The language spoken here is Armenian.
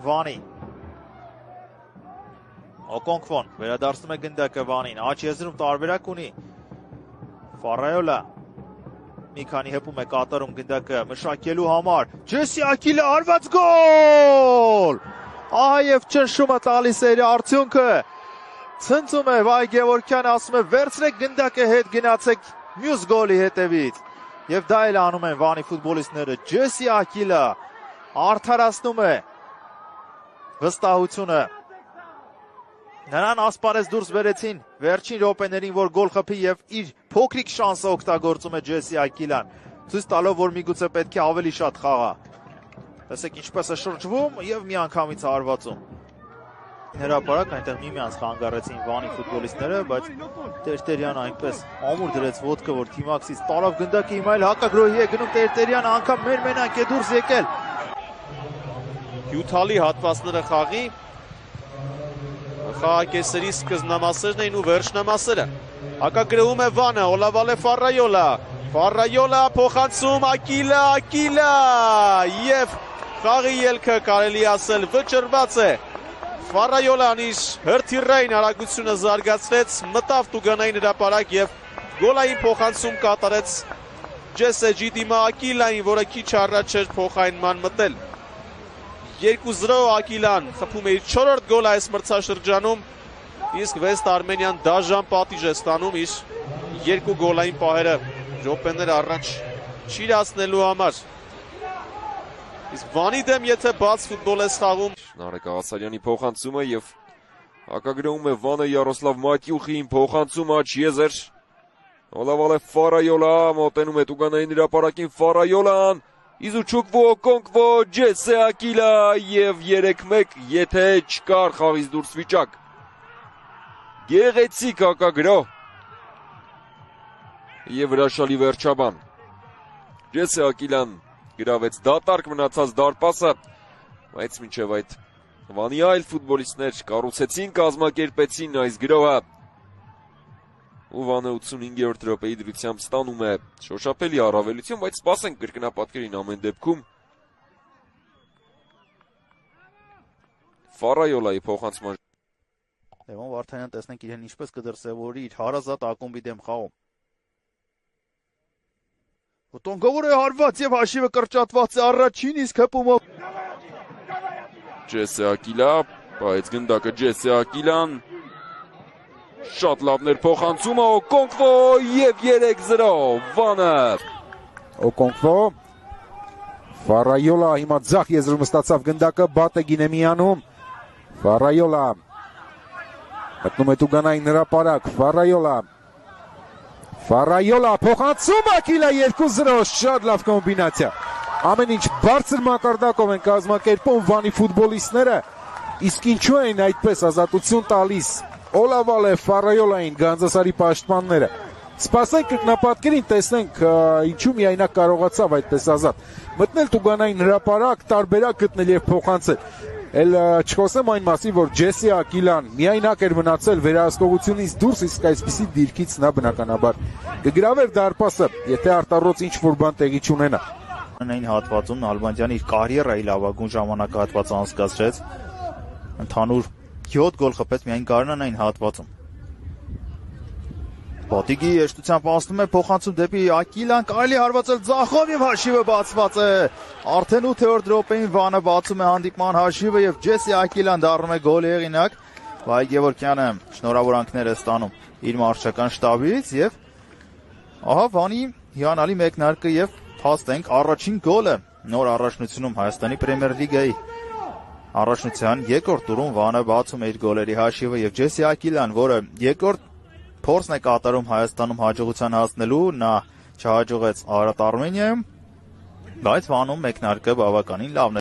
Վանի Օկոնկվոն վերադարձնում է գնդակը Վանին, աջ եզրում տարբերակ ունի Ֆարայոլա մի քանի հպում է կատարում գնդակը մշակելու համար Ջեսի Ակիլը արված գոլ ահա եւ ճնշումը տալիս է իր արդյունքը ցնծում է Վայ Գևորգյանը ասում է վերցրեք գնդակը հետ գնացեք մյուս գոլի հետևից եւ դա էլ անում են Վանի ֆուտբոլիստները Ջեսի Ակիլը արդարացնում է վստահությունը Նրան ասպարեզ դուրս բերեցին վերջին րոպեներին, որ գոլ խփի եւ իր փոքրիկ շանսը օգտագործում է Ջեսի Ակիլան, ցույց տալով, որ միգուցե պետք է ավելի շատ խաղա։ Տեսեք ինչպես է շրջվում եւ միանգամից հարվածում։ Հրապարակ այնտեղ միմյանց խանգարեցին Վանի ֆուտբոլիստները, բայց Տերտերյանը այնպես ամուր դրեց ոտքը, որ թիմակցից տարավ գնդակը հիմա էլ հակագրոհի է գնում Տերտերյանը, անգամ մեր մենակ է դուրս եկել։ Հյութալի հատվածները խաղի Խաղակեսերի սկզբնամասերն էին ու վերջնամասերը Հակագրում է Վանը, Օլավալե Ֆարայոլա փոխանցում Ակիլա եւ խաղի ելքը կարելի ասել վճռված է Ֆարայոլան իր հրթիռային արագությունը զարգացրեց մտավ Տուգանային հրապարակ եւ գոլային փոխանցում կատարեց Ջեսեջի դիմա Ակիլային, որը քիչ առաջ էր փոխայնման մտել 2-0 Ակիլան խփում է իր 4-րդ գոլը այս մրցաշրջանում, իսկ Վեստ Արմենիան դաժան պատիժ է ստանում իր 2 գոլային պահերը րոպեներ առաջ չիրացնելու համար։ Իսկ Վանի դեմ եթե բաց ֆուտբոլ է խաղում Նարեկ Աղասարյանի փոխանցումը եւ հակագրում է Վանը Յարոսլավ Մատյուխին փոխանցում աջ եզր Օլավալե Ֆարայոլա մոտենում է Տուգանային հրապարակին Ֆարայոլան Իզուչուկվո, Կոնկվո, Ջեսե Ակիլա և 3-1 եթե չկար խաղից դուրս վիճակ։ Գեղեցիկ հակագրոհ և հրաշալի վերջաբան։ Ջեսե Ակիլան գրավեց դատարկ մնացած դարպասը, բայց մինչև այդ Վանի այլ ֆուտբոլիստներ կառուցեցին, կազմակերպեցին այս գրոհը։ Ու Վանը 85-րդ րոպեի դրությամբ ստանում է շոշափելի առավելություն, բայց սպասենք կրկնապատկերին ամեն դեպքում։ Ֆարայոլայի փոխանցման Լևոն Վարդանյան տեսնենք իրեն ինչպես կդրսևորի իր հարազատ ակումբի դեմ խաղում։ Տոնգավոր է հարված եւ հաշիվը կրճատված է առաջին իսկ հպումով։ Ջեսե Ակիլա, բայց գնդակը Ջեսե Ակիլան Շատ լավներ փոխանցումը Օկոնկվո եւ 3-0 Վանը Օկոնկվո Ֆարայոլա հիմա ձախ եզրում ստացավ գնդակը բատ է Գինեմյանում Ֆարայոլա մտնում է Տուգանային հրապարակ Ֆարայոլա փոխանցում Ակիլա 2-0 շատ լավ կոմբինացիա ամեն ինչ բարձր մակարդակով են կազմակերպում Վանի ֆուտբոլիստները իսկ ինչու են այդպես ազատություն տալիս Օլավալե Ֆարայոլային Գանձասարի պաշտպանները Սպասենք կրկնապատկերին տեսնենք ինչու միայնակ կարողացավ այդպես ազատ մտնել Տուգանային հրապարակ տարբերակ գտնել եւ փոխանցել Էլ չխոսեմ այն մասին որ Ջեսի Ակիլան միայնակ էր մնացել վերահսկողությունից դուրս իսկ այսպիսի դիրքից նա բնականաբար կգրավեր դարպասը եթե արտառոց ինչ որ բան տեղի չունենա Այն հատվածում Նալբանդյանը իր կարիերայի լավագույն ժամանակահատվածը անցկացրեց ընդհանուր 7 գոլ խփեց միայն Գարնան այն հատվածում Պատիգի եշտությամբ անցնում է փոխանցում դեպի Ակիլան կարելի հարվածել ձախով եւ հաշիվը բացված է արդեն 8-րդ րոպեին Վանը բացում է հանդիպման հաշիվը եւ Ջեսի Ակիլան դառնում է գոլի հեղինակ Վայ Գևորգյանը շնորհավորանքներ է ստանում իր մարշչական շտաբից եւ ահա Վանի հիանալի մեկնարկը եւ փաստենք առաջին գոլը նոր առաջնությունում Հայաստանի Պրեմիեր լիգայի առաջնության երկրորդ տուրում Վանը բացում է իր գոլերի հաշիվը եւ Ջեսի Ակիլան որը երկրորդ Փորձն է կատարում Հայաստանում հաջողության հասնելու, նա չհաջողեց Արարատ Արմենիայում, բայց Վանում մեկնարկը բավականին լավն է